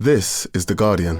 This is The Guardian.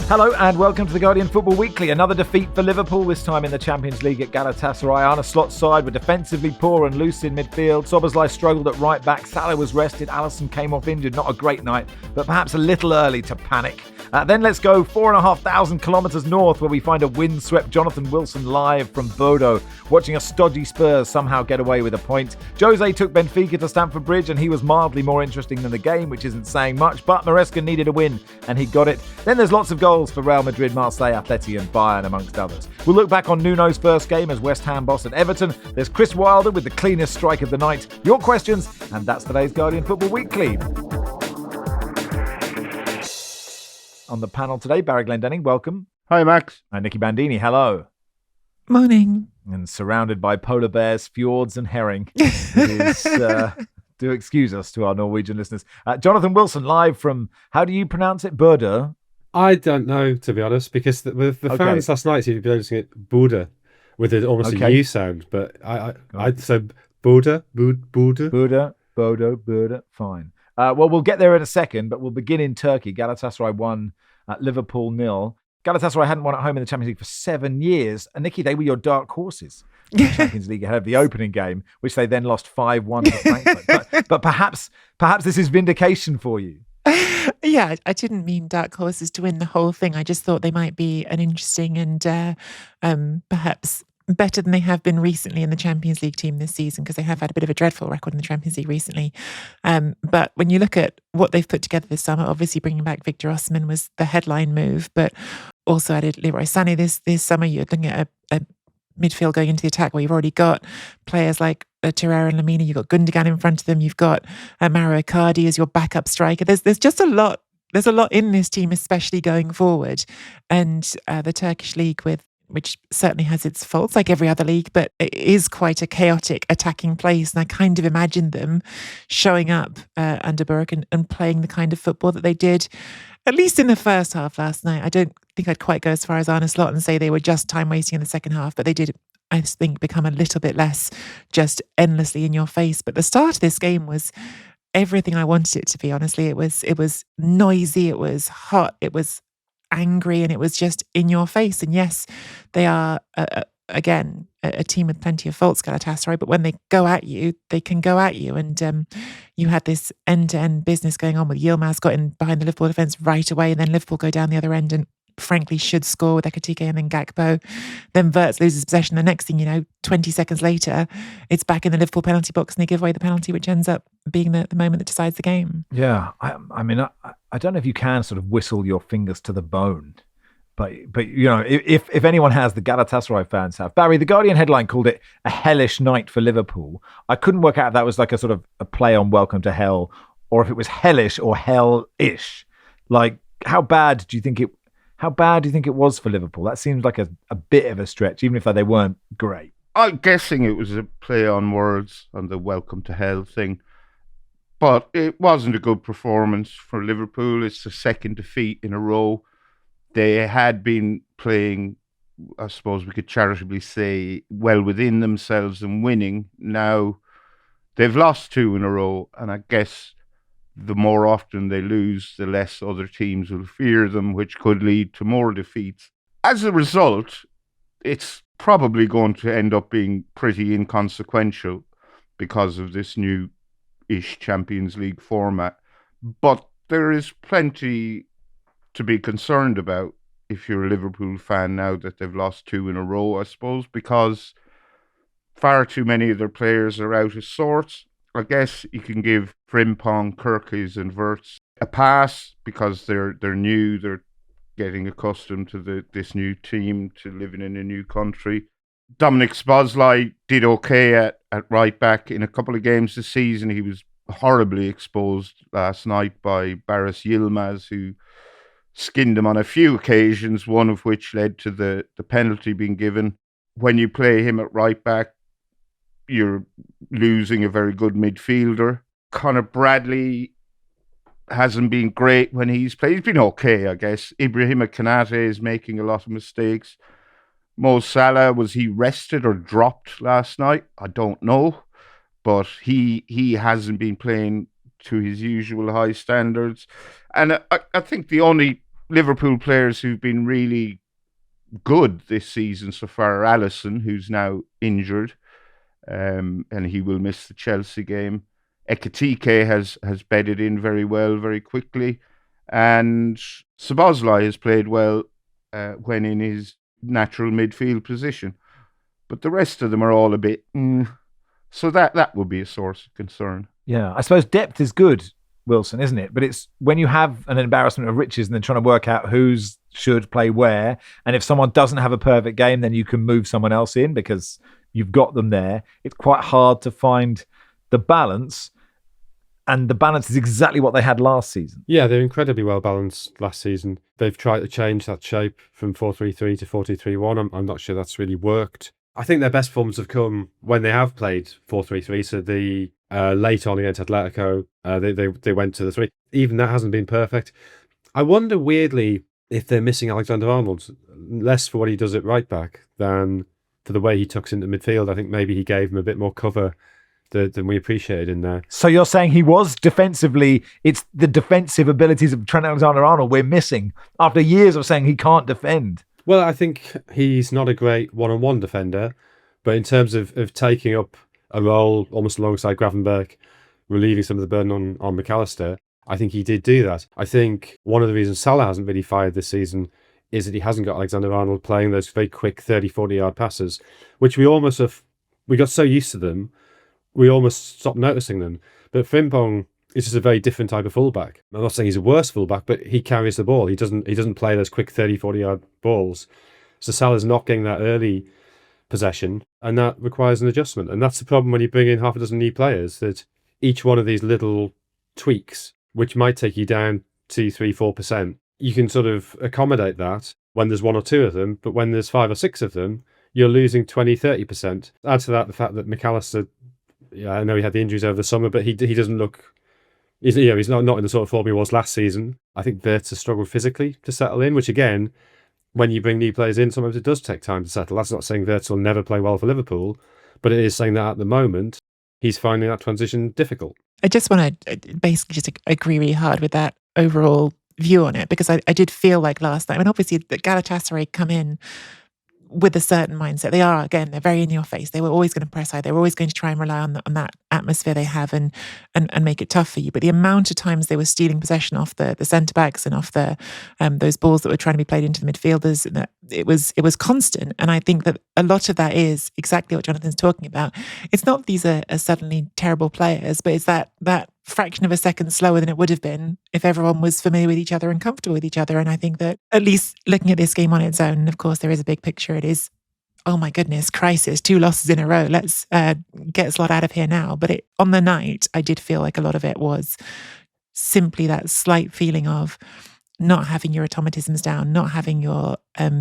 Hello and welcome to The Guardian Football Weekly. Another defeat for Liverpool, this time in the Champions League at Galatasaray. Arne Slot's side were defensively poor and loose in midfield. Szoboszlai struggled at right back. Salah was rested. Alisson came off injured. Not a great night, but perhaps a little early to panic. Then let's go 4,500 kilometres north, where we find a windswept Jonathan Wilson live from Bodo, watching a stodgy Spurs somehow get away with a point. José took Benfica to Stamford Bridge, and he was mildly more interesting than the game, which isn't saying much, but Maresca needed a win, and he got it. Then there's lots of goals for Real Madrid, Marseille, Atlético and Bayern, amongst others. We'll look back on Nuno's first game as West Ham boss at Everton. There's Chris Wilder with the cleanest strike of the night. Your questions, and that's today's Guardian Football Weekly. On the panel today, Barry Glendenning, welcome. Hi, Max. And Nicky Bandini, hello. Morning. And surrounded by polar bears, fjords and herring. Do excuse us to our Norwegian listeners. Jonathan Wilson, live from, how do you pronounce it, Bodø? I don't know, to be honest, because the fans last night seemed to be noticing it Bodø with almost a U sound, but I so Bodø, Bodø, fine. Well, we'll get there in a second, but we'll begin in Turkey. Galatasaray won at Liverpool 0. Galatasaray hadn't won at home in the Champions League for 7 years. And Nicky, they were your dark horses in the Champions League ahead of the opening game, which they then lost 5-1 to Frankfurt. But perhaps this is vindication for you. Yeah, I didn't mean dark horses to win the whole thing. I just thought they might be an interesting and perhaps better than they have been recently in the Champions League team this season, because they have had a bit of a dreadful record in the Champions League recently. But when you look at what they've put together this summer, obviously bringing back Victor Osimhen was the headline move, but also added Leroy Sané this summer. You're looking at a midfield going into the attack where you've already got players like Torreira and Lamina. You've got Gundogan in front of them. You've got Mauro Icardi as your backup striker. There's just a lot. There's a lot in this team, especially going forward. And the Turkish league, which certainly has its faults, like every other league, but it is quite a chaotic attacking place. And I kind of imagined them showing up under Burak and playing the kind of football that they did, at least in the first half last night. I don't think I'd quite go as far as Arne Slot and say they were just time wasting in the second half, but they did, I think, become a little bit less just endlessly in your face. But the start of this game was everything I wanted it to be, honestly. It was noisy, it was hot, it was angry, and it was just in your face. And yes, they are again a team with plenty of faults, Galatasaray, but when they go at you, they can go at you. And you had this end-to-end business going on with Yilmaz got in behind the Liverpool defence right away, and then Liverpool go down the other end and frankly should score with Ekitike and then Gakpo. Then Wirtz loses possession. The next thing you know, 20 seconds later, it's back in the Liverpool penalty box and they give away the penalty, which ends up being the moment that decides the game. Yeah, I mean, I don't know if you can sort of whistle your fingers to the bone, but you know, if anyone has, the Galatasaray fans have. Barry, the Guardian headline called it a hellish night for Liverpool. I couldn't work out if that was like a sort of a play on Welcome to Hell, or if it was hellish or hell-ish. Like, how bad do you think it was for Liverpool? That seems like a bit of a stretch, even if they weren't great. I'm guessing it was a play on words on the welcome to hell thing. But it wasn't a good performance for Liverpool. It's the second defeat in a row. They had been playing, I suppose we could charitably say, well within themselves and winning. Now they've lost 2 in a row, and I guess the more often they lose, the less other teams will fear them, which could lead to more defeats. As a result, it's probably going to end up being pretty inconsequential because of this new-ish Champions League format. But there is plenty to be concerned about if you're a Liverpool fan now that they've lost 2 in a row, I suppose, because far too many of their players are out of sorts. I guess you can give Frimpong, Kirkies and Wirtz a pass because they're new, they're getting accustomed to this new team, to living in a new country. Dominic Szoboszlai did okay at right back in a couple of games this season. He was horribly exposed last night by Barry Yilmaz, who skinned him on a few occasions, one of which led to the penalty being given. When you play him at right back, you're losing a very good midfielder. Conor Bradley hasn't been great when he's played. He's been okay, I guess. Ibrahima Konate is making a lot of mistakes. Mo Salah, was he rested or dropped last night? I don't know. But he hasn't been playing to his usual high standards. And I think the only Liverpool players who've been really good this season so far are Alisson, who's now injured, and he will miss the Chelsea game. Ekitike has bedded in very well, very quickly. And Szoboszlai has played well when in his natural midfield position. But the rest of them are all a bit... So that would be a source of concern. Yeah, I suppose depth is good, Wilson, isn't it? But it's when you have an embarrassment of riches and then trying to work out who's should play where, and if someone doesn't have a perfect game, then you can move someone else in because you've got them there. It's quite hard to find the balance, and the balance is exactly what they had last season. Yeah, they're incredibly well balanced last season. They've tried to change that shape from 4-3-3 to 4-2-3-1. I'm not sure that's really worked. I think their best forms have come when they have played 4-3-3. So the late on against Atletico, they went to the 3. Even that hasn't been perfect. I wonder, weirdly, if they're missing Alexander-Arnold, less for what he does at right back than for the way he tucks into midfield. I think maybe he gave him a bit more cover than we appreciated in there. So you're saying he was defensively, it's the defensive abilities of Trent Alexander-Arnold we're missing after years of saying he can't defend. Well, I think he's not a great one-on-one defender, but in terms of taking up a role almost alongside Gravenberch, relieving some of the burden on McAllister, I think he did do that. I think one of the reasons Salah hasn't really fired this season is that he hasn't got Alexander-Arnold playing those very quick 30, 40-yard passes, which we got so used to them, we almost stopped noticing them. But Frimpong is just a very different type of fullback. I'm not saying he's a worse fullback, but he carries the ball. He doesn't play those quick 30, 40-yard balls. So Salah's not getting that early possession, and that requires an adjustment. And that's the problem when you bring in half a dozen new players, that each one of these little tweaks, which might take you down 2, 3, 4%, you can sort of accommodate that when there's 1 or 2 of them, but when there's 5 or 6 of them, you're losing 20, 30%. Add to that the fact that McAllister, yeah, I know he had the injuries over the summer, but he doesn't look... He's not in the sort of form he was last season. I think Wirtz has struggled physically to settle in, which again, when you bring new players in, sometimes it does take time to settle. That's not saying Wirtz will never play well for Liverpool, but it is saying that at the moment, he's finding that transition difficult. I just want to basically just agree really hard with that overall view on it, because I did feel like last night, I mean, obviously the Galatasaray come in with a certain mindset. They're very in your face. They were always going to press high. They were always going to try and rely on that atmosphere they have and make it tough for you. But the amount of times they were stealing possession off the centre backs and off the those balls that were trying to be played into the midfielders, it was constant. And I think that a lot of that is exactly what Jonathan's talking about. It's not that these are suddenly terrible players, but it's that fraction of a second slower than it would have been if everyone was familiar with each other and comfortable with each other. And I think that, at least looking at this game on its own, and of course there is a big picture, it is, oh my goodness, crisis, 2 losses in a row, let's get Slot out of here now. But on the night, I did feel like a lot of it was simply that slight feeling of not having your automatisms down, not having your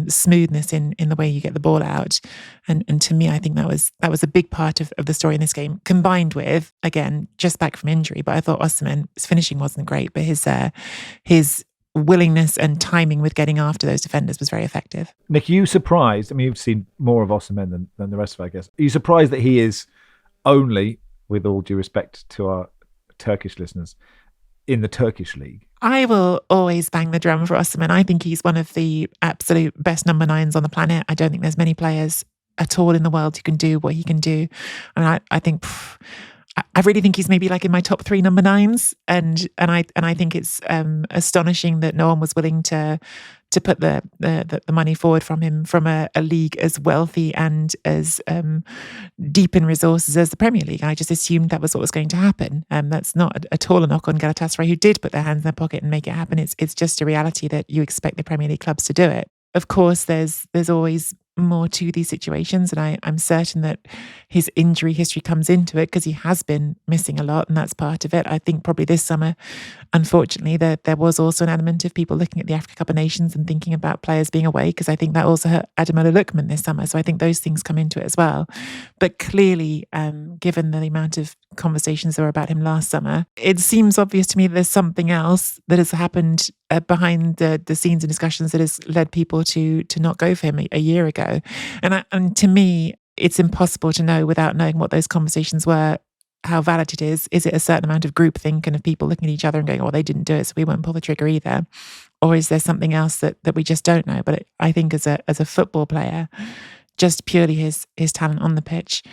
smoothness in the way you get the ball out. And to me, I think that was a big part of the story in this game, combined with, again, just back from injury. But I thought Osimhen's finishing wasn't great, but his willingness and timing with getting after those defenders was very effective. Nick, are you surprised? I mean, you've seen more of Osimhen than the rest of us, I guess. Are you surprised that he is only, with all due respect to our Turkish listeners, in the Turkish league? I will always bang the drum for Osimhen. I think he's one of the absolute best number 9s on the planet. I don't think there's many players at all in the world who can do what he can do. And I think... I really think he's maybe like in my top 3 number 9s, and I think it's astonishing that no one was willing to put the money forward from him from a league as wealthy and as deep in resources as the Premier League. I just assumed that was what was going to happen. That's not at all a knock on Galatasaray, who did put their hands in their pocket and make it happen. It's just a reality that you expect the Premier League clubs to do it. Of course, there's always more to these situations. And I'm certain that his injury history comes into it because he has been missing a lot, and that's part of it. I think probably this summer, unfortunately, there was also an element of people looking at the Africa Cup of Nations and thinking about players being away, because I think that also hurt Ademola Lookman this summer. So I think those things come into it as well. But clearly, given the amount of conversations there were about him last summer, it seems obvious to me that there's something else that has happened behind the scenes and discussions that has led people to not go for him a year ago. And to me, it's impossible to know without knowing what those conversations were, how valid it is. Is it a certain amount of groupthink and of people looking at each other and going, oh, they didn't do it, so we won't pull the trigger either? Or is there something else that we just don't know? But I think as a football player, just purely his talent on the pitch,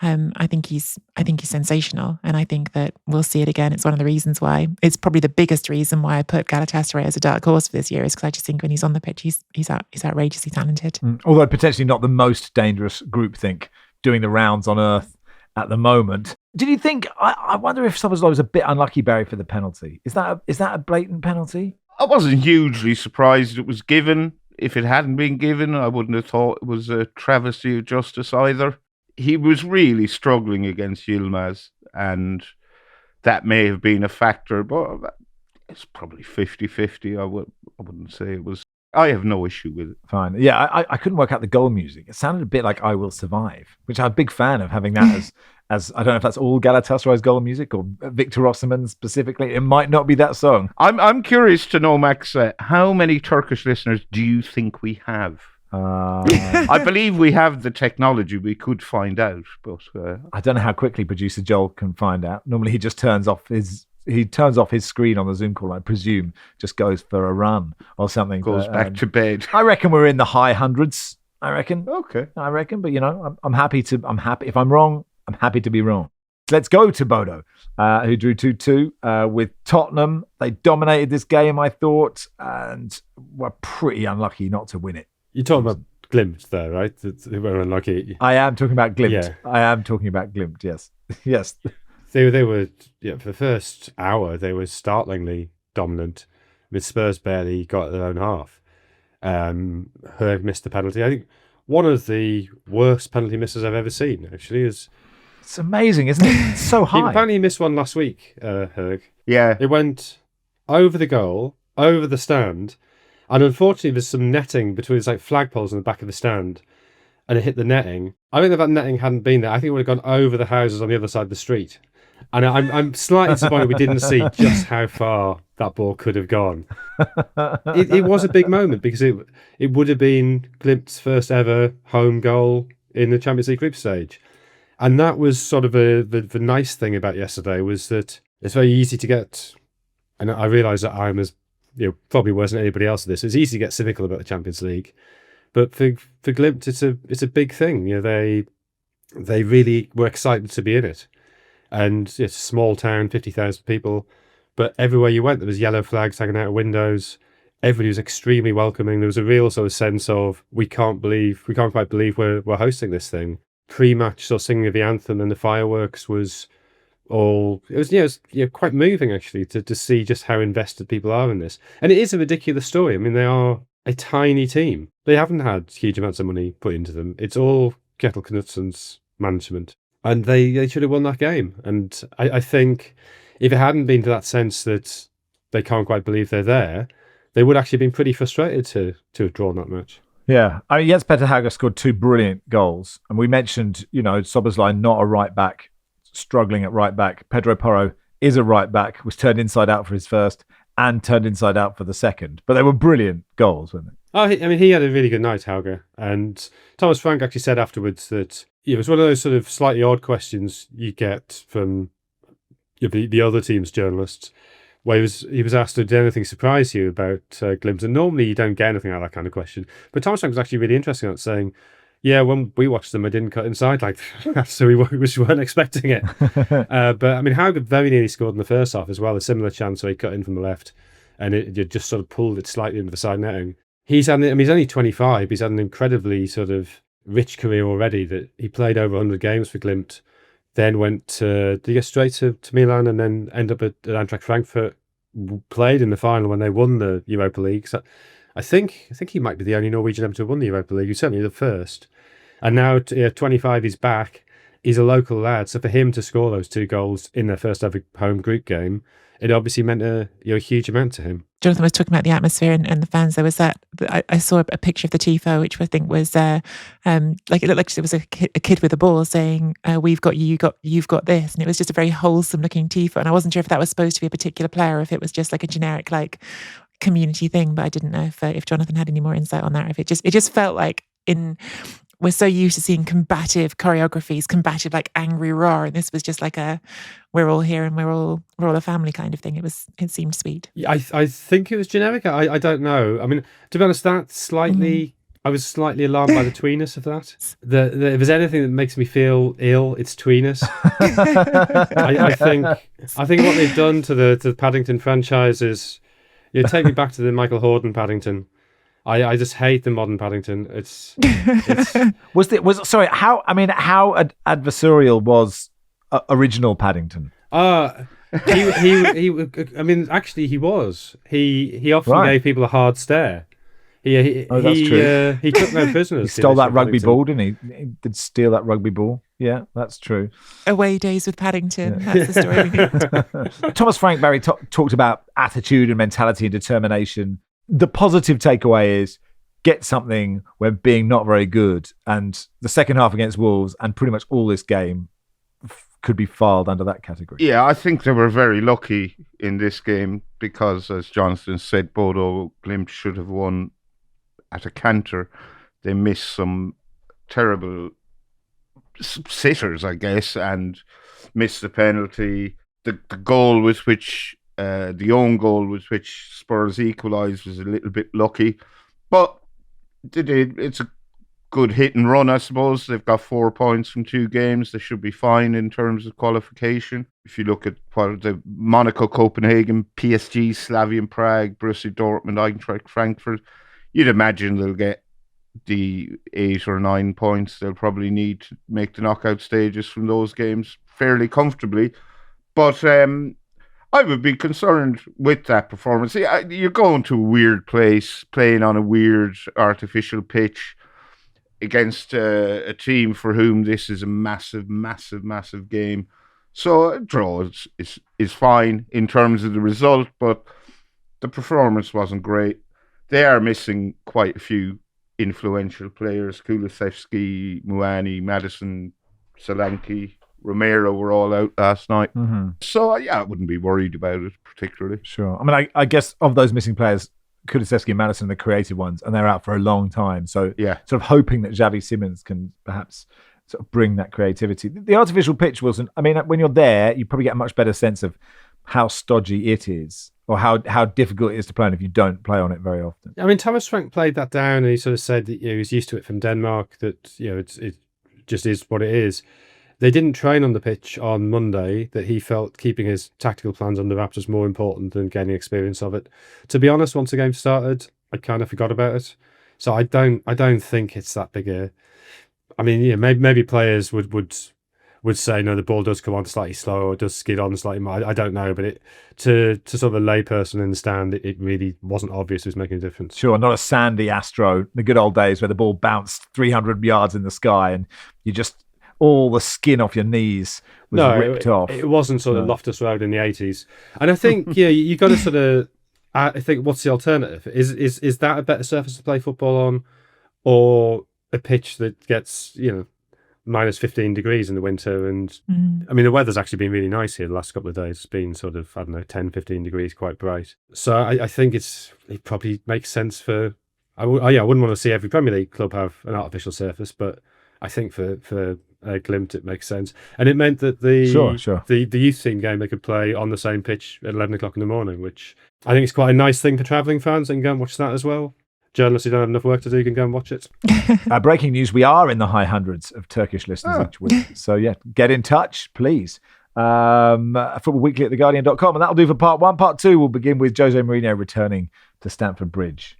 I think he's sensational, and I think that we'll see it again. It's one of the reasons why, it's probably the biggest reason why I put Galatasaray as a dark horse for this year, is because I just think when he's on the pitch, he's outrageously talented. Although potentially not the most dangerous groupthink doing the rounds on earth at the moment. Did you think? I wonder if Szoboszlai was a bit unlucky, Barry, for the penalty. Is that a blatant penalty? I wasn't hugely surprised it was given. If it hadn't been given, I wouldn't have thought it was a travesty of justice either. He was really struggling against Yilmaz, and that may have been a factor, but it's probably 50-50. I wouldn't say it was. I have no issue with it. Fine. Yeah, I couldn't work out the goal music. It sounded a bit like I Will Survive, which I'm a big fan of having that as I don't know if that's all Galatasaray's goal music or Victor Osimhen specifically. It might not be that song. I'm curious to know, Max, how many Turkish listeners do you think we have? I believe we have the technology. We could find out, but I don't know how quickly producer Joel can find out. Normally, he just turns off his screen on the Zoom call. I presume just goes for a run or something. Goes back to bed. I reckon we're in the high hundreds. I reckon. Okay. I reckon, but I'm happy. If I'm wrong, I'm happy to be wrong. Let's go to Bodo, who drew 2-2 with Tottenham. They dominated this game, I thought, and were pretty unlucky not to win it. You're talking about Glimt there, right? They were unlucky. I am talking about Glimt. Yeah. I am talking about Glimt, yes. Yes. They were for the first hour, they were startlingly dominant. With Spurs barely got their own half. Herg missed the penalty. I think one of the worst penalty misses I've ever seen, actually. It's amazing, isn't it? It's so high. Apparently he missed one last week, Herg. Yeah. It went over the goal, over the stand, and unfortunately there's some netting between, it's like flagpoles in the back of the stand, and it hit the netting. I think if that netting hadn't been there, I think it would have gone over the houses on the other side of the street. And I'm slightly disappointed we didn't see just how far that ball could have gone. It was a big moment because it would have been Glimt's first ever home goal in the Champions League group stage. And that was sort of the nice thing about yesterday, was that it's very easy to get, and I realise that I'm as probably worse than anybody else at this. It's easy to get cynical about the Champions League, but for Glimt, it's a big thing. They really were excited to be in it, and it's a small town, 50,000 people, but everywhere you went there was yellow flags hanging out of windows. Everybody was extremely welcoming. There was a real sort of sense of we can't quite believe we're hosting this thing. Pre-match sort of singing of the anthem and the fireworks was all. It was quite moving actually to see just how invested people are in this. And it is a ridiculous story. I mean, they are a tiny team. They haven't had huge amounts of money put into them. It's all Kjetil Knutson's management, and they should have won that game. And I think if it hadn't been to that sense that they can't quite believe they're there, they would actually have been pretty frustrated to have drawn that match. Yeah, I mean, Jens Petter Hauge scored 2 brilliant goals, and we mentioned, Szoboszlai not a right back, struggling at right back. Pedro Porro is a right back, was turned inside out for his first and turned inside out for the second, but they were brilliant goals, weren't they? Oh, I mean, he had a really good night, Hauge, and Thomas Frank actually said afterwards that it was one of those sort of slightly odd questions you get from the other team's journalists, where he was asked, did anything surprise you about Glimt? And normally you don't get anything out of that kind of question. But Thomas Frank was actually really interesting at saying, yeah, when we watched them, I didn't cut inside like that, so we weren't expecting it. But I mean, Hauge very nearly scored in the first half as well, a similar chance where he cut in from the left, and it just sort of pulled it slightly into the side netting. He's only 25. He's had an incredibly sort of rich career already. That he played over 100 games for Glimt, then went did he get straight to Milan and then end up at Eintracht Frankfurt, played in the final when they won the Europa League. So I think he might be the only Norwegian ever to have won the Europa League. He's certainly the first. And now, 25, he's back. He's a local lad. So for him to score those 2 goals in their first ever home group game, it obviously meant a huge amount to him. Jonathan was talking about the atmosphere and the fans. There was that. I saw a picture of the tifo, which I think was like it looked like it was a kid with a ball saying, "We've got you, you've got this," and it was just a very wholesome looking tifo. And I wasn't sure if that was supposed to be a particular player, or if it was just like a generic like community thing. But I didn't know if Jonathan had any more insight on that. If it just felt like we're so used to seeing combative choreographies, combative like angry roar, and this was just like we're all here and we're all a family kind of thing. It seemed sweet. Yeah, I think it was generic. I don't know. I mean, to be honest, that slightly. I was slightly alarmed by the tweeness of that. If there's anything that makes me feel ill, it's tweeness. I think what they've done to the Paddington franchise is, take me back to the Michael Hordern Paddington. I just hate the modern Paddington. It's how adversarial was original Paddington? He I mean, actually, he was. He often gave people a hard stare. That's true. He took no prisoners. He stole that rugby ball, didn't he? He did steal that rugby ball. Yeah, that's true. Away days with Paddington. Yeah. That's the story. Thomas Frank Barry talked about attitude and mentality and determination. The positive takeaway is get something when being not very good, and the second half against Wolves and pretty much all this game could be filed under that category. Yeah, I think they were very lucky in this game because, as Jonathan said, Bodo Glimt should have won at a canter. They missed some terrible sitters, I guess, and missed the penalty. The goal with which the own goal with which Spurs equalised was a little bit lucky, but it's a good hit and run, I suppose. They've got 4 points from 2 games. They should be fine in terms of qualification. If you look at what the Monaco, Copenhagen, PSG, Slavia Prague, Borussia Dortmund, Eintracht Frankfurt, you'd imagine they'll get the 8 or 9 points they'll probably need to make the knockout stages from those games fairly comfortably. But I would be concerned with that performance. You're going to a weird place, playing on a weird artificial pitch against a team for whom this is a massive, massive, massive game. So a draw is fine in terms of the result, but the performance wasn't great. They are missing quite a few influential players. Kulusevski, Muani, Madison, Solanke, Romero were all out last night. Mm-hmm. So, I wouldn't be worried about it particularly. Sure. I mean, I guess of those missing players, Kulusevski and Madison are the creative ones, and they're out for a long time. So, sort of hoping that Xavi Simons can perhaps sort of bring that creativity. The artificial pitch, Wilson, I mean, when you're there, you probably get a much better sense of how stodgy it is, or how difficult it is to play on if you don't play on it very often. I mean, Thomas Frank played that down, and he sort of said that he was used to it from Denmark, that it just is what it is. They didn't train on the pitch on Monday, that he felt keeping his tactical plans under wraps was more important than gaining experience of it. To be honest, once the game started, I kind of forgot about it. So I don't think it's that big a... I mean, maybe players would say, no, the ball does come on slightly slow or does skid on slightly more. I don't know, but to sort of a layperson in the stand, it really wasn't obvious it was making a difference. Sure, not a sandy Astro, the good old days where the ball bounced 300 yards in the sky and you just... all the skin off your knees was ripped off. It wasn't sort of Loftus Road in the 80s. And I think, you got to sort of, I think, what's the alternative? Is that a better surface to play football on, or a pitch that gets, minus 15 degrees in the winter? And I mean, the weather's actually been really nice here the last couple of days. It's been sort of, 10, 15 degrees, quite bright. So I think it probably makes sense for, I wouldn't want to see every Premier League club have an artificial surface, but I think for Glimt it makes sense, and it meant that the youth team game they could play on the same pitch at 11 o'clock in the morning, which I think is quite a nice thing for travelling fans. They can go and watch that as well. Journalists who don't have enough work to do can go and watch it. Breaking news: we are in the high hundreds of Turkish listeners each week. So get in touch, please. Football Weekly at theguardian.com, and that'll do for part 1. Part 2 will begin with José Mourinho returning to Stamford Bridge.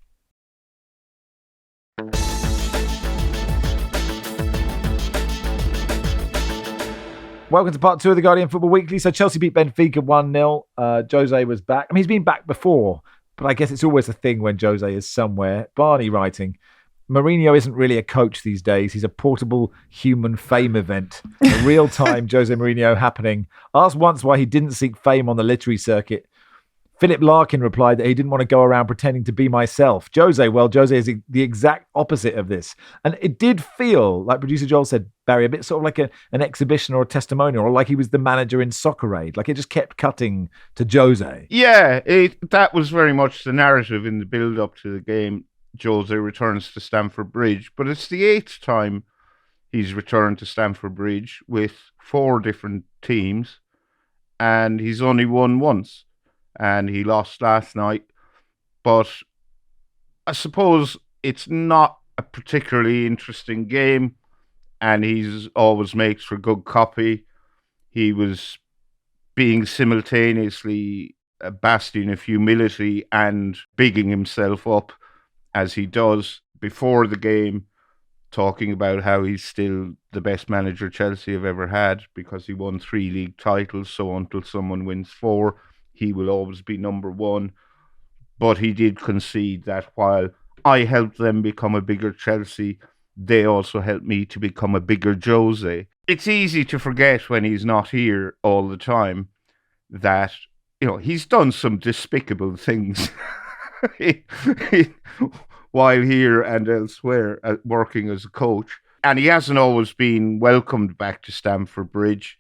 Welcome to part 2 of the Guardian Football Weekly. So Chelsea beat Benfica 1-0. Jose was back. I mean, he's been back before, But I guess it's always a thing when Jose is somewhere. Barney writing, Mourinho isn't really a coach these days. He's a portable human fame event. A real-time Jose Mourinho happening. Asked once why he didn't seek fame on the literary circuit. Philip Larkin replied that he didn't want to go around pretending to be myself. Jose is the exact opposite of this. And it did feel, like producer Joel said, Barry, a bit sort of like an exhibition or a testimonial, or like he was the manager in Soccer Aid. Like it just kept cutting to Jose. Yeah, that was very much the narrative in the build-up to the game. Jose returns to Stamford Bridge, but it's the 8th time he's returned to Stamford Bridge with 4 different teams, and he's only won once. And he lost last night. But I suppose it's not a particularly interesting game, and he's always makes for good copy. He was being simultaneously a bastion of humility and bigging himself up as he does before the game, talking about how he's still the best manager Chelsea have ever had because he won 3 league titles. So until someone wins 4, he will always be number 1. But he did concede that while I helped them become a bigger Chelsea, they also helped me to become a bigger Jose. It's easy to forget when he's not here all the time that, he's done some despicable things while here and elsewhere working as a coach. And he hasn't always been welcomed back to Stamford Bridge,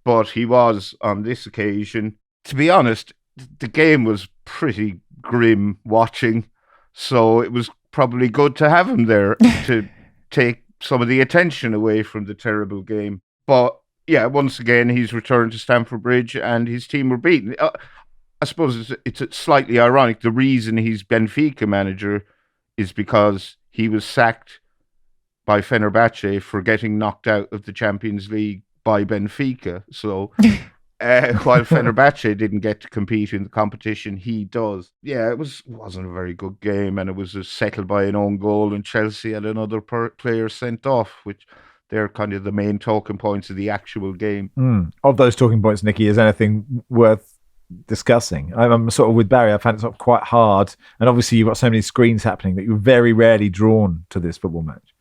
but he was on this occasion. To be honest, the game was pretty grim watching, so it was probably good to have him there to take some of the attention away from the terrible game. But yeah, once again, he's returned to Stamford Bridge and his team were beaten. I suppose it's slightly ironic. The reason he's Benfica manager is because he was sacked by Fenerbahce for getting knocked out of the Champions League by Benfica. So while Fenerbahce didn't get to compete in the competition, he does. Yeah, it wasn't a very good game, and it was settled by an own goal, and Chelsea had another player sent off, which they're kind of the main talking points of the actual game. Of those talking points, Nicky, is anything worth discussing? I'm sort of with Barry. I found it sort of quite hard, and obviously you've got so many screens happening that you're very rarely drawn to this football match.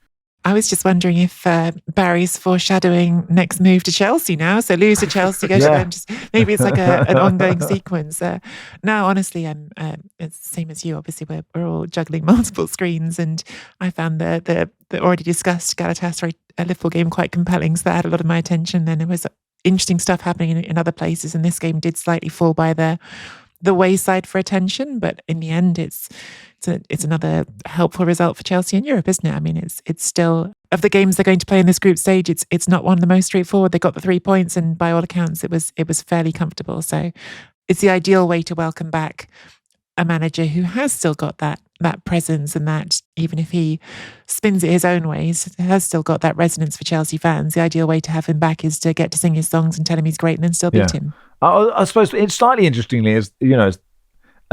I was just wondering if Barry's foreshadowing next move to Chelsea now. So lose to Chelsea, go to them. Maybe it's like an ongoing sequence. No, honestly, it's the same as you. Obviously, we're all juggling multiple screens, and I found the already discussed Galatasaray Liverpool game quite compelling. So that had a lot of my attention. Then there was interesting stuff happening in other places, and this game did slightly fall by the wayside for attention, but in the end, it's another helpful result for Chelsea in Europe, isn't it? I mean, it's still, of the games they're going to play in this group stage, it's not one of the most straightforward. They got the 3 points, and by all accounts, it was fairly comfortable. So it's the ideal way to welcome back a manager who has still got that presence, and that even if he spins it his own ways, has still got that resonance for Chelsea fans. The ideal way to have him back is to get to sing his songs and tell him he's great, and then still beat him. I suppose it's slightly interestingly, as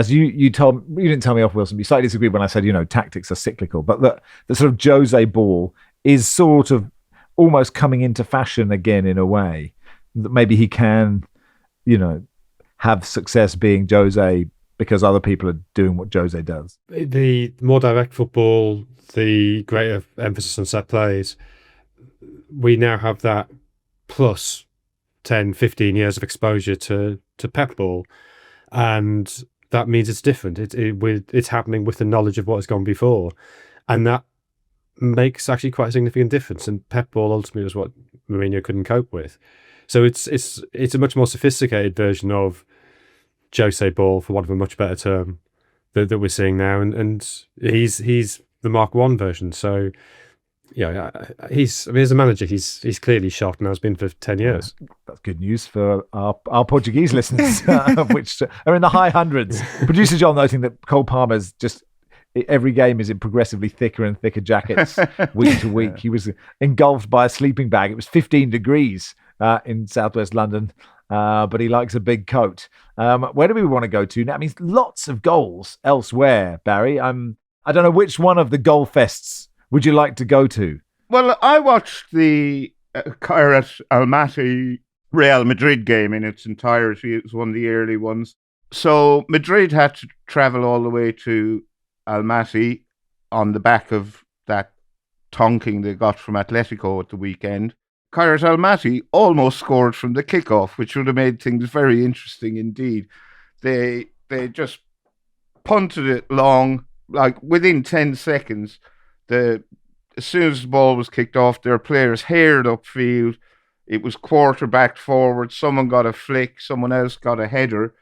you told, you didn't tell me off, Wilson, but you slightly disagreed when I said, tactics are cyclical, but the sort of Jose ball is sort of almost coming into fashion again in a way that maybe he can, have success being Jose because other people are doing what Jose does. The more direct football, the greater emphasis on set plays, we now have that plus 10, 15 years of exposure to Pep ball, and that means it's different. It's happening with the knowledge of what has gone before, and that makes actually quite a significant difference. And Pep ball ultimately was what Mourinho couldn't cope with. So it's a much more sophisticated version of Jose ball, for want of a much better term, that we're seeing now, and he's the Mark 1 version. So as a manager, he's clearly shot and has been for 10 years. That's good news for our Portuguese listeners, which are in the high hundreds. Producer John noting that Cole Palmer's just every game is in progressively thicker and thicker jackets week to week. He was engulfed by a sleeping bag. It was 15 degrees in southwest London, but he likes a big coat. Where do we want to go to now? I mean, lots of goals elsewhere, Barry. I don't know which one of the goal fests would you like to go to? Well, I watched the Kairat Almaty Real Madrid game in its entirety. It was one of the early ones. So Madrid had to travel all the way to Almaty on the back of that tonking they got from Atletico at the weekend. Kairat Almaty almost scored from the kickoff, which would have made things very interesting indeed. They just punted it long, like within 10 seconds. As soon as the ball was kicked off, their players haired upfield. It was quarterbacked forward. Someone got a flick, someone else got a header,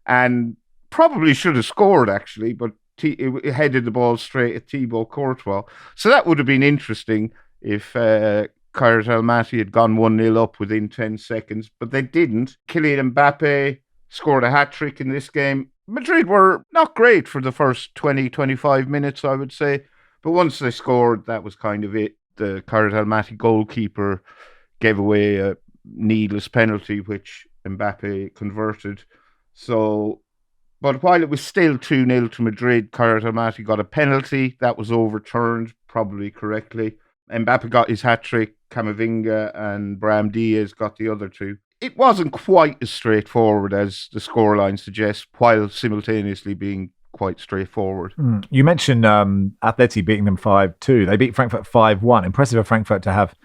and probably should have scored actually, but it headed the ball straight at Thibaut Courtois. So that would have been interesting if Kairat Almaty had gone 1-0 up within 10 seconds, but they didn't. Kylian Mbappe scored a hat-trick in this game. Madrid were not great for the first 20-25 minutes, I would say, but once they scored, that was kind of it. The Kairat Almaty goalkeeper gave away a needless penalty, which Mbappe converted. So, but while it was still 2-0 to Madrid, Kairat Almaty got a penalty. That was overturned, probably correctly. Mbappe got his hat-trick. Camavinga and Brahim Diaz got the other two. It wasn't quite as straightforward as the scoreline suggests, while simultaneously being quite straightforward. You mentioned Atleti beating them 5-2. They beat Frankfurt 5-1. Impressive of Frankfurt to have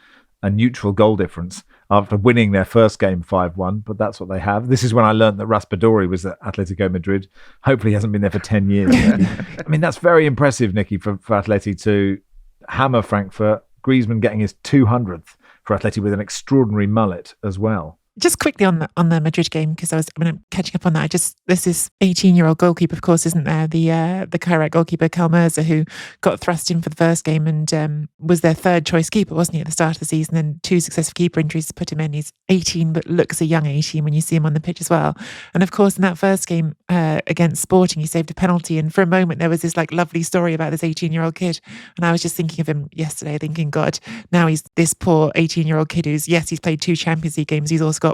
a neutral goal difference after winning their first game 5-1, but that's what they have. This is when I learned that Raspadori was at Atletico Madrid. Hopefully he hasn't been there for 10 years. I mean, that's very impressive, Nicky, for Atleti to hammer Frankfurt. Griezmann getting his 200th for Atleti with an extraordinary mullet as well. Just quickly on the Madrid game, because I'm catching up on that. This is 18-year-old goalkeeper, of course, isn't there? The Kairat goalkeeper Kalmerza, who got thrust in for the first game and was their third choice keeper, wasn't he, at the start of the season? And 2 successive keeper injuries to put him in. He's 18, but looks a young 18 when you see him on the pitch as well. And of course, in that first game against Sporting, he saved a penalty. And for a moment, there was this like lovely story about this 18-year-old kid. And I was just thinking of him yesterday, thinking, God, now he's this poor 18-year-old kid who's he's played 2 Champions League games. He's also got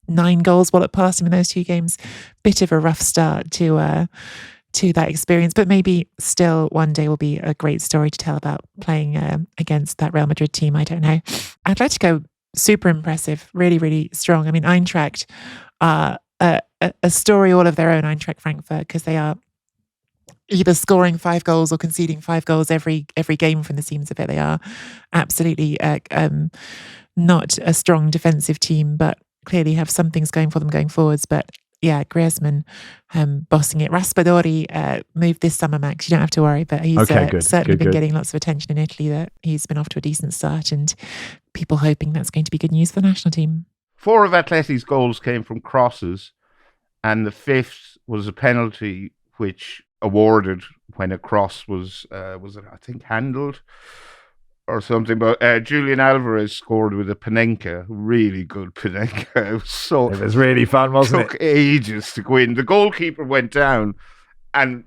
9 goals while it passed him in those 2 games. Bit of a rough start to that experience, but maybe still one day will be a great story to tell about playing against that Real Madrid team. I don't know. Atletico, super impressive, really, really strong. I mean, Eintracht are a story all of their own, Eintracht Frankfurt, because they are either scoring 5 goals or conceding 5 goals every game from the seams of it. They are absolutely not a strong defensive team, but clearly have some things going for them going forwards. But yeah, Griezmann bossing it. Raspadori moved this summer, Max. You don't have to worry, but he's certainly been getting lots of attention in Italy. That he's been off to a decent start, and people hoping that's going to be good news for the national team. 4 of Atleti's goals came from crosses, and the 5th was a penalty which awarded when a cross was it, I think, handled or something, but Julian Alvarez scored with a Panenka, really good Panenka. It was really fun, wasn't it? Took ages to go in. The goalkeeper went down and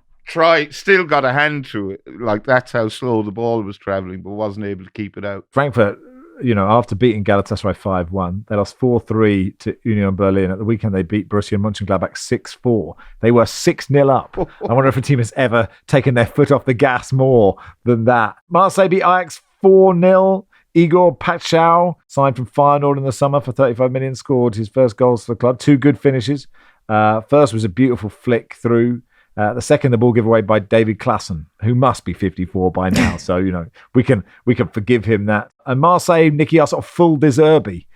still got a hand to it. Like, that's how slow the ball was travelling, but wasn't able to keep it out. Frankfurt, after beating Galatasaray 5-1, they lost 4-3 to Union Berlin. At the weekend, they beat Borussia Mönchengladbach 6-4. They were 6-0 up. I wonder if a team has ever taken their foot off the gas more than that. Marseille beat Ajax 4-0. Igor Paschal, signed from Feyenoord in the summer for 35 million, scored his first goals for the club. 2 good finishes. First was a beautiful flick through. The second, the ball given away by David Klaassen, who must be 54 by now. So, we can forgive him that. And Marseille, Nicky, are sort of full Deserby.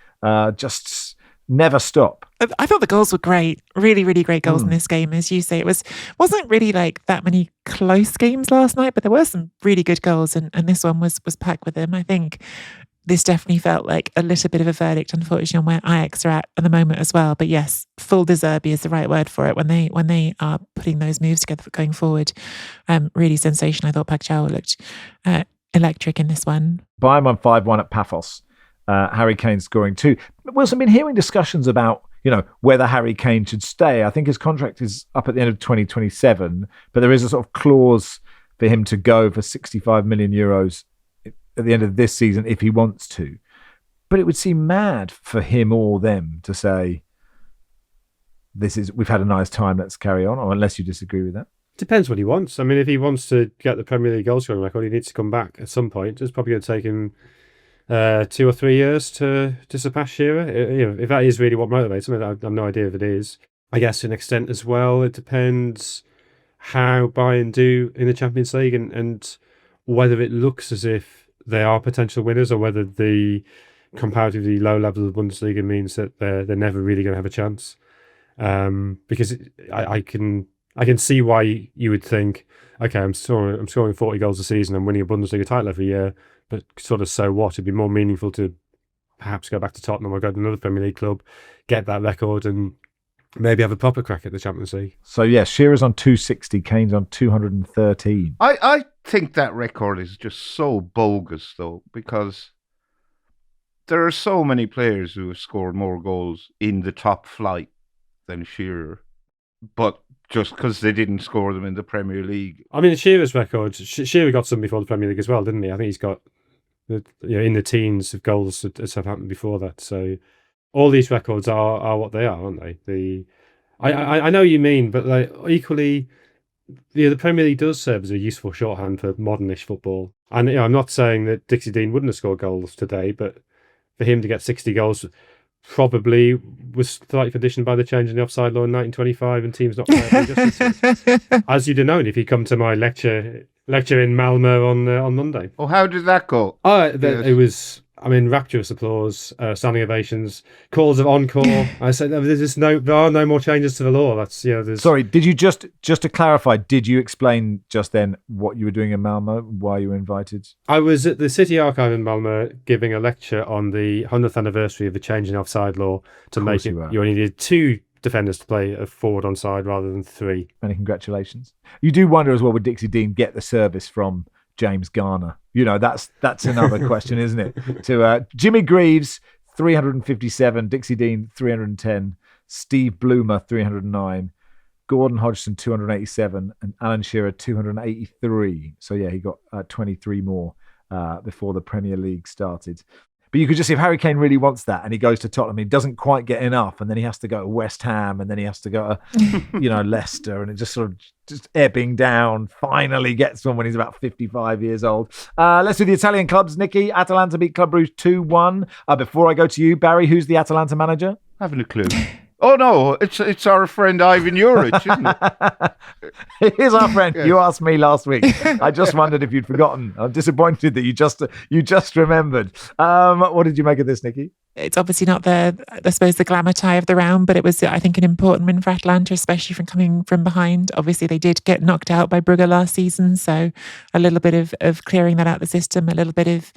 Just never stop. I thought the goals were great. Really, really great goals in this game. As you say, wasn't really like that many close games last night, but there were some really good goals, and this one was packed with them. I think this definitely felt like a little bit of a verdict, unfortunately, on where Ajax are at the moment as well. But yes, full Deserby is the right word for it when they are putting those moves together for going forward. Really sensational. I thought Paschal looked electric in this one. Bayern won 5-1 at Paphos. Harry Kane scoring 2. Wilson, I've been hearing discussions about whether Harry Kane should stay. I think his contract is up at the end of 2027, but there is a sort of clause for him to go for 65 million euros at the end of this season if he wants to. But it would seem mad for him or them to say, we've had a nice time, let's carry on, or unless you disagree with that. Depends what he wants. I mean, if he wants to get the Premier League goal scoring record, he needs to come back at some point. It's probably going to take him 2 or 3 years to surpass Shearer. If that is really what motivates him, I have no idea if it is. I guess to an extent as well. It depends how Bayern do in the Champions League and whether it looks as if they are potential winners or whether the comparatively low level of Bundesliga means that they're never really going to have a chance. Because I can see why you would think, okay, I'm scoring 40 goals a season, I'm winning a Bundesliga title every year, but sort of so what? It'd be more meaningful to perhaps go back to Tottenham or go to another Premier League club, get that record and maybe have a proper crack at the Champions League. So, yeah, Shearer's on 260, Kane's on 213. I think that record is just so bogus, though, because there are so many players who have scored more goals in the top flight than Shearer, but just because they didn't score them in the Premier League. I mean, Shearer's record, Shearer got some before the Premier League as well, didn't he? I think he's got in the teens of goals at Southampton before that. So all these records are what they are, aren't they? I know what you mean, but like equally, the Premier League does serve as a useful shorthand for modernish football. And I'm not saying that Dixie Dean wouldn't have scored goals today, but for him to get 60 goals probably was slightly conditioned by the change in the offside law in 1925 and teams not playing justice. As you'd have known if you come to my lecture in Malmö on Monday. Oh, how did that go? It was, rapturous applause, standing ovations, calls of encore. I said, there are no more changes to the law. That's Sorry, did you just to clarify? Did you explain just then what you were doing in Malmö? Why you were invited? I was at the City Archive in Malmö giving a lecture on the 100th anniversary of the change in offside law to make it. You only needed 2 defenders to play a forward onside rather than 3. Many congratulations. You do wonder as well, would Dixie Dean get the service from James Garner? That's another question, isn't it? To Jimmy Greaves, 357, Dixie Dean, 310, Steve Bloomer, 309, Gordon Hodgson, 287, and Alan Shearer, 283. So, yeah, he got 23 more before the Premier League started. But you could just see if Harry Kane really wants that and he goes to Tottenham, he doesn't quite get enough, and then he has to go to West Ham, and then he has to go to, Leicester, and it just sort of just ebbing down, finally gets one when he's about 55 years old. Let's do the Italian clubs. Nicky, Atalanta beat Club Brugge 2-1. Before I go to you, Barry, who's the Atalanta manager? I haven't a clue. Oh, no, it's our friend Ivan Juric, isn't it? Here's our friend. Yes. You asked me last week. I just wondered if you'd forgotten. I'm disappointed that you just remembered. What did you make of this, Nicky? It's obviously not the glamour tie of the round, but it was, I think, an important win for Atalanta, especially from coming from behind. Obviously, they did get knocked out by Brugge last season, so a little bit of clearing that out of the system, a little bit of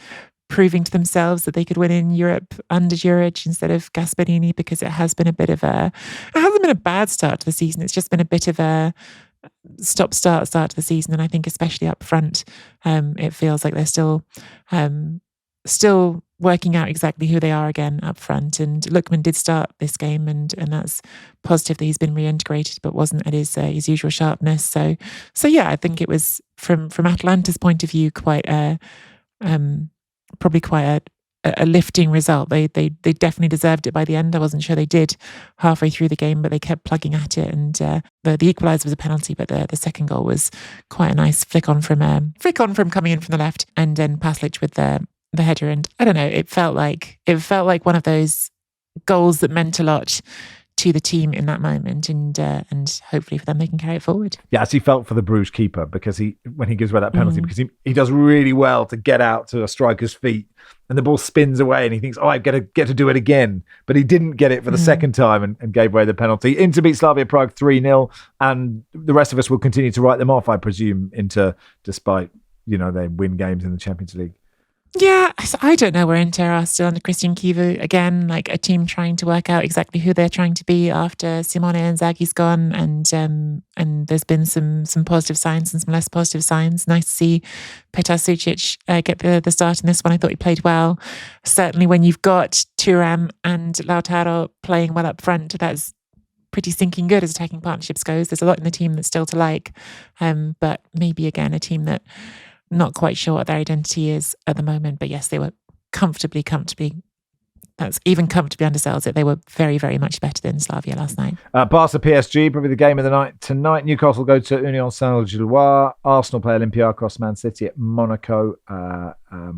proving to themselves that they could win in Europe under Juric instead of Gasperini, because it hasn't been a bad start to the season. It's just been a bit of a start to the season. And I think especially up front, it feels like they're still working out exactly who they are again up front. And Lookman did start this game, and that's positive that he's been reintegrated, but wasn't at his usual sharpness. So yeah, I think it was from Atalanta's point of view probably quite a lifting result. They definitely deserved it by the end. I wasn't sure they did halfway through the game, but they kept plugging at it. And the equaliser was a penalty, but the second goal was quite a nice flick on from coming in from the left, and then Paslic with the header. And I don't know, it felt like one of those goals that meant a lot to the team in that moment, and hopefully for them they can carry it forward. Yeah, as he felt for the Bruges keeper, because when he gives away that penalty, because he does really well to get out to a striker's feet, and the ball spins away, and he thinks, I get to do it again, but he didn't get it for the second time and gave away the penalty. Inter beat Slavia Prague 3-0, and the rest of us will continue to write them off, I presume, Inter, despite they win games in the Champions League. Yeah, I don't know where Inter are still under Christian Kivu. Again, like a team trying to work out exactly who they're trying to be after Simone Inzaghi's gone, and there's been some positive signs and some less positive signs. Nice to see Petar Sucic get the start in this one. I thought he played well. Certainly when you've got Thuram and Lautaro playing well up front, that's pretty stinking good as attacking partnerships goes. There's a lot in the team that's still to like, but maybe again a team that not quite sure what their identity is at the moment. But yes, they were comfortably, that's even comfortably undersells it. They were very, very much better than Slavia last night. Barca PSG, probably the game of the night tonight. Newcastle go to Union Saint-Gilloise. Arsenal play Olympiacos, Man City at Monaco.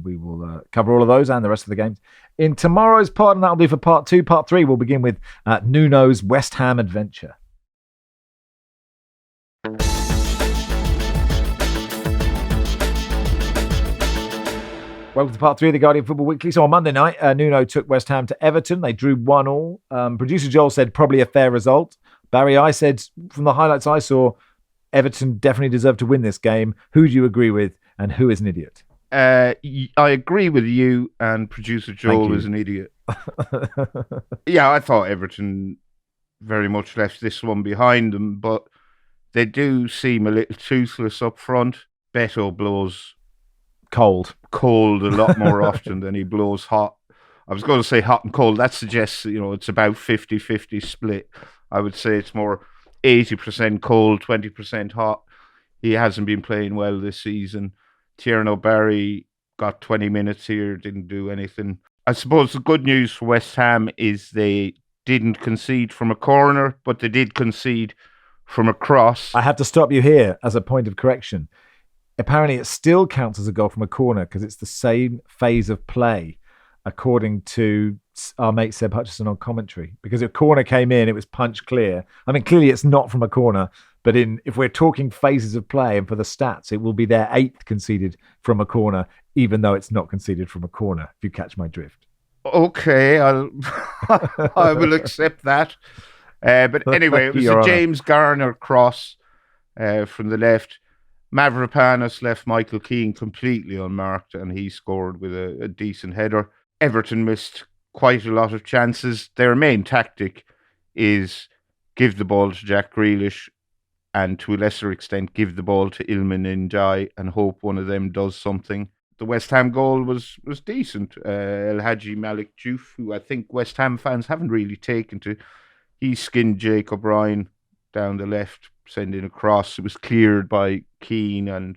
We will cover all of those and the rest of the games in tomorrow's pod, and that'll do for part 2. Part 3 will begin with Nuno's West Ham adventure. Welcome to part 3 of the Guardian Football Weekly. So on Monday night, Nuno took West Ham to Everton. They drew 1-1. Producer Joel said probably a fair result. Barry, I said from the highlights I saw, Everton definitely deserved to win this game. Who do you agree with and who is an idiot? I agree with you, and producer Joel is an idiot. Yeah, I thought Everton very much left this one behind them, but they do seem a little toothless up front. Beto blows cold a lot more often than he blows hot. I was going to say hot and cold. That suggests, it's about 50-50 split. I would say it's more 80% cold, 20% hot. He hasn't been playing well this season. Tierno Barry got 20 minutes here, didn't do anything. I suppose the good news for West Ham is they didn't concede from a corner, but they did concede from a cross. I have to stop you here as a point of correction. Apparently, it still counts as a goal from a corner because it's the same phase of play, according to our mate Seb Hutchison on commentary. Because if corner came in, it was punch clear. I mean, clearly it's not from a corner, but if we're talking phases of play and for the stats, it will be their 8th conceded from a corner, even though it's not conceded from a corner, if you catch my drift. Okay, I will accept that. But anyway, it was a James Garner cross from the left. Mavropanos left Michael Keane completely unmarked, and he scored with a decent header. Everton missed quite a lot of chances. Their main tactic is give the ball to Jack Grealish and to a lesser extent give the ball to Ilman Ndiaye and hope one of them does something. The West Ham goal was decent. El Hadji Malik Diouf, who I think West Ham fans haven't really taken to, he skinned Jake O'Brien down the left, sending a cross. It was cleared by Keane and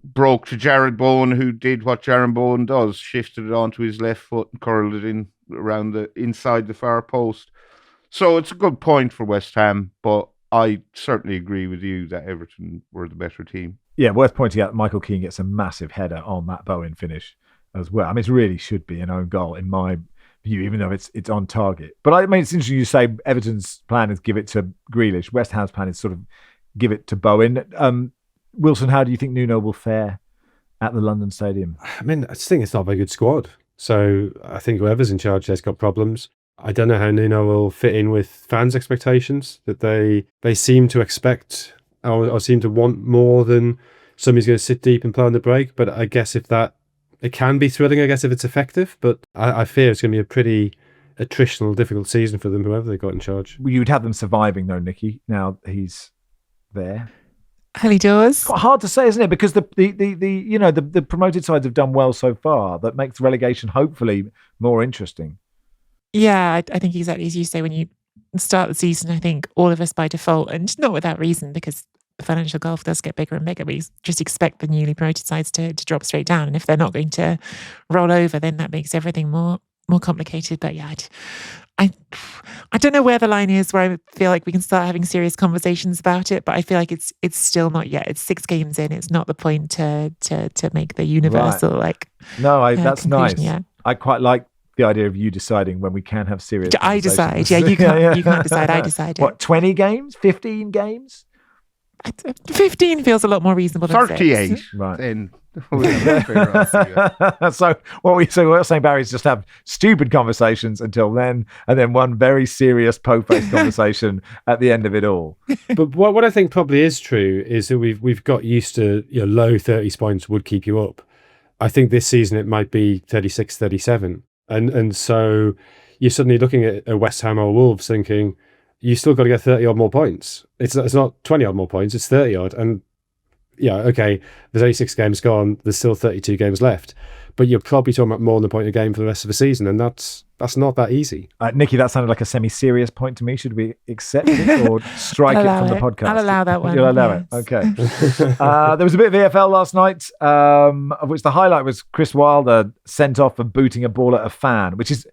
broke to Jared Bowen, who did what Jared Bowen does, shifted it onto his left foot and curled it in around inside the far post. So it's a good point for West Ham, but I certainly agree with you that Everton were the better team. Yeah, worth pointing out, Michael Keane gets a massive header on that Bowen finish as well. I mean, it really should be an own goal in my view, even though it's on target. But I mean, it's interesting you say Everton's plan is give it to Grealish. West Ham's plan is sort of give it to Bowen. Wilson, how do you think Nuno will fare at the London Stadium? I mean, I just think it's not a very good squad. So I think whoever's in charge there's got problems. I don't know how Nuno will fit in with fans' expectations, that they seem to expect or seem to want more than somebody's going to sit deep and play on the break. But I guess it can be thrilling, I guess, if it's effective. But I fear it's going to be a pretty attritional, difficult season for them, whoever they got in charge. You would have them surviving, though, Nicky. Now he's there. Early doors. Quite hard to say, isn't it? Because the promoted sides have done well so far. That makes relegation hopefully more interesting. Yeah, I think exactly as you say, when you start the season, I think all of us by default, and not without reason, because the financial gulf does get bigger and bigger, we just expect the newly promoted sides to drop straight down. And if they're not going to roll over, then that makes everything more complicated. But yeah, I don't know where the line is where I feel like we can start having serious conversations about it, but I feel like it's still not yet. It's 6 games in. It's not the point to make the universal that's nice. Yet. I quite like the idea of you deciding when we can have serious I conversations. decide. Yeah, you can't decide. I decide. What, 20 games? 15 games? 15 feels a lot more reasonable than 38. 6. Right. Then So what we're saying, Barry, is just have stupid conversations until then, and then one very serious po-faced conversation at the end of it all. But what I think probably is true is that we've got used to low 30s points would keep you up. I think this season it might be 36, 37. And so you're suddenly looking at a West Ham or Wolves thinking, you still got to get 30 odd more points. It's not 20 odd more points, it's 30 odd. And yeah, okay, there's only 6 games gone, there's still 32 games left. But you're probably talking about more than a point a game for the rest of the season, and that's not that easy. Nicky, that sounded like a semi-serious point to me. Should we accept it or strike it from the podcast? I'll allow that one. You'll allow it? Okay. There was a bit of EFL last night, of which the highlight was Chris Wilder sent off for booting a ball at a fan, which is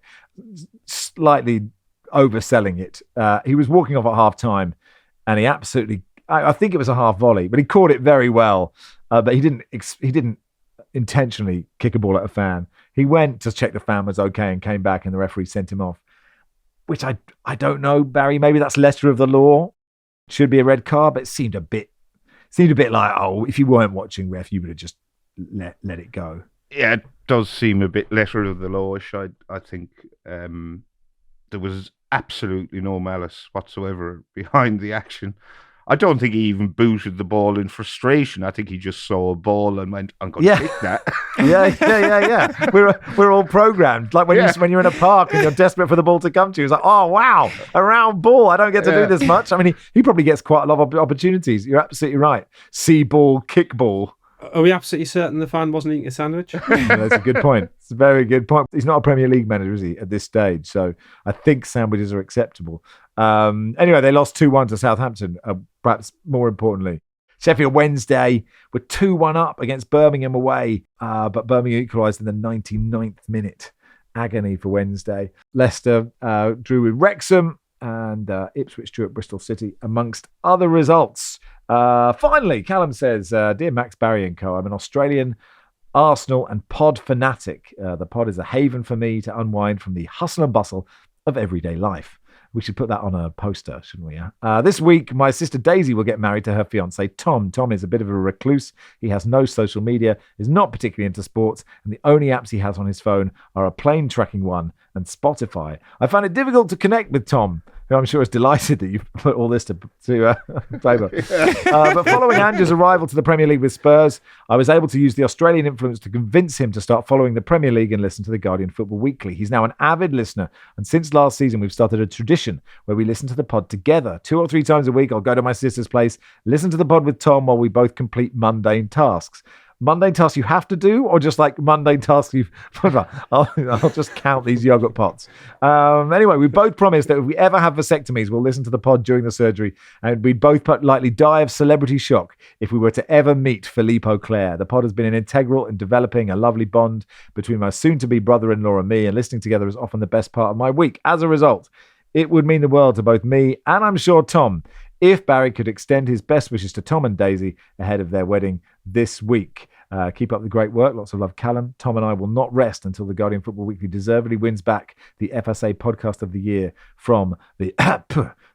slightly overselling it. He was walking off at half-time, and he absolutely, I think it was a half volley, but he caught it very well. But he didn't intentionally kick a ball at a fan. He went to check the fan was okay and came back, and the referee sent him off, which I don't know, Barry. Maybe that's letter of the law. Should be a red card, but it seemed a bit like, oh, if you weren't watching, ref, you would have just let it go. Yeah, it does seem a bit letter of the lawish. I think there was absolutely no malice whatsoever behind the action. I don't think he even booted the ball in frustration. I think he just saw a ball and went, "I'm going to kick that." Yeah. We're all programmed. Like when you're in a park and you're desperate for the ball to come to you, it's like, oh wow, a round ball. I don't get to do this much. I mean, he probably gets quite a lot of opportunities. You're absolutely right. See ball, kick ball. Are we absolutely certain the fan wasn't eating a sandwich? That's a good point. It's a very good point. He's not a Premier League manager, is he, at this stage? So I think sandwiches are acceptable. Anyway, they lost 2-1 to Southampton, perhaps more importantly. Sheffield Wednesday were 2-1 up against Birmingham away, but Birmingham equalised in the 99th minute. Agony for Wednesday. Leicester drew with Wrexham, and Ipswich drew at Bristol City, amongst other results. Finally, Callum says, Dear Max, Barry and co, I'm an Australian Arsenal and pod fanatic. The pod is a haven for me to unwind from the hustle and bustle of everyday life. We should put that on a poster, shouldn't we? This week, my sister Daisy will get married to her fiancé, Tom. Tom is a bit of a recluse. He has no social media, is not particularly into sports, and the only apps he has on his phone are a plane tracking one and Spotify. I found it difficult to connect with Tom, who I'm sure is delighted that you've put all this to favour. But following Andrew's arrival to the Premier League with Spurs, I was able to use the Australian influence to convince him to start following the Premier League and listen to the Guardian Football Weekly. He's now an avid listener, and since last season, we've started a tradition where we listen to the pod together. 2 or 3 times a week, I'll go to my sister's place, listen to the pod with Tom while we both complete mundane tasks. Mundane tasks you have to do, or just like mundane tasks you've... I'll just count these yogurt pots. Anyway, we both promised that if we ever have vasectomies, we'll listen to the pod during the surgery, and we'd both likely die of celebrity shock if we were to ever meet Philippe Auclair. The pod has been an integral in developing a lovely bond between my soon-to-be brother-in-law and me, and listening together is often the best part of my week. As a result, it would mean the world to both me and I'm sure Tom if Barry could extend his best wishes to Tom and Daisy ahead of their wedding this week. Keep up the great work. Lots of love, Callum. Tom and I will not rest until the Guardian Football Weekly deservedly wins back the FSA Podcast of the Year from the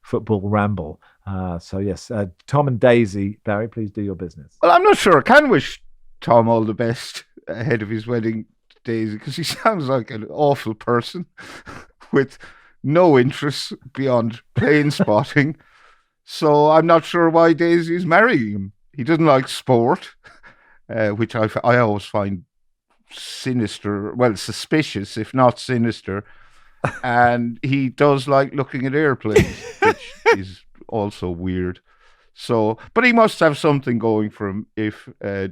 Football Ramble. Tom and Daisy, Barry, please do your business. Well, I'm not sure. I can wish Tom all the best ahead of his wedding, Daisy, because he sounds like an awful person with no interests beyond plane spotting. So I'm not sure why Daisy is marrying him. He doesn't like sport, which I always find sinister, well, suspicious, if not sinister. And he does like looking at airplanes, which is also weird. So, but he must have something going for him if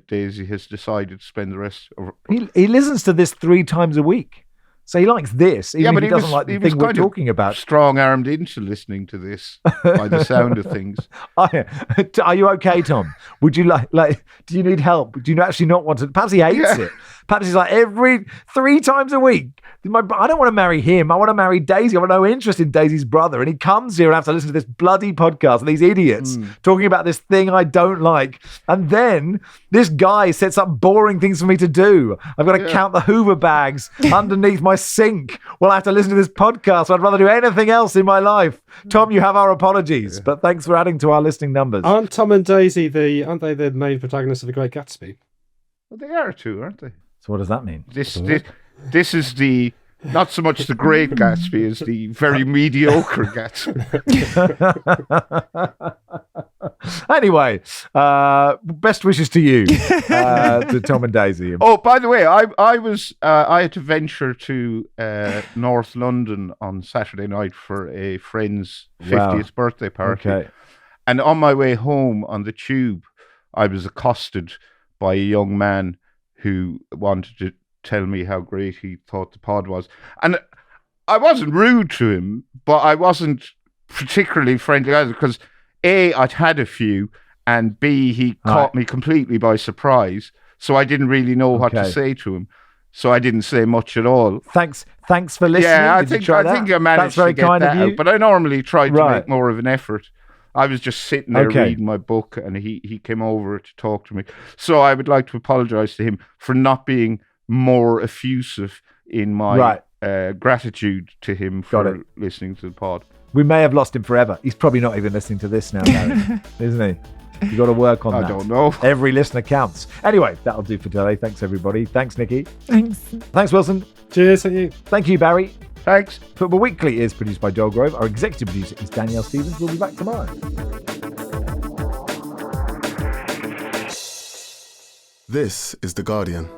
Daisy has decided to spend the rest of... He listens to this 3 times a week. So he likes this, even if he doesn't like the thing we're talking about. Strong-armed into listening to this by the sound of things. Are you okay, Tom? Would you like? Do you need help? Do you actually not want to? Perhaps he hates it. Perhaps he's like every 3 times a week. I don't want to marry him. I want to marry Daisy. I have no interest in Daisy's brother. And he comes here and has to listen to this bloody podcast and these idiots talking about this thing I don't like. And then this guy sets up boring things for me to do. I've got to count the Hoover bags underneath my sink while I have to listen to this podcast. I'd rather do anything else in my life. Tom, you have our apologies, but thanks for adding to our listening numbers. Aren't Tom and Daisy the main protagonists of The Great Gatsby? Well, they are too, aren't they? So what does that mean? This is the not so much the Great Gatsby as the very mediocre Gatsby. Anyway, best wishes to you, to Tom and Daisy. Oh, by the way, I had to venture to North London on Saturday night for a friend's 50th birthday party. Okay. And on my way home on the tube, I was accosted by a young man who wanted to tell me how great he thought the pod was. And I wasn't rude to him, but I wasn't particularly friendly either, because A, I'd had a few, and B, he caught me completely by surprise. So I didn't really know what to say to him. So I didn't say much at all. Thanks for listening. Yeah, I think I managed to get that out. But I normally try to make more of an effort. I was just sitting there reading my book, and he came over to talk to me. So I would like to apologize to him for not being more effusive in my gratitude to him for listening to the pod. We may have lost him forever. He's probably not even listening to this now, Barry, isn't he? You got to work on that. I don't know. Every listener counts. Anyway, that'll do for today. Thanks, everybody. Thanks, Nicky. Thanks. Thanks, Wilson. Cheers, thank you. Thank you, Barry. Thanks. Football Weekly is produced by Joel Grove. Our executive producer is Danielle Stevens. We'll be back tomorrow. This is The Guardian.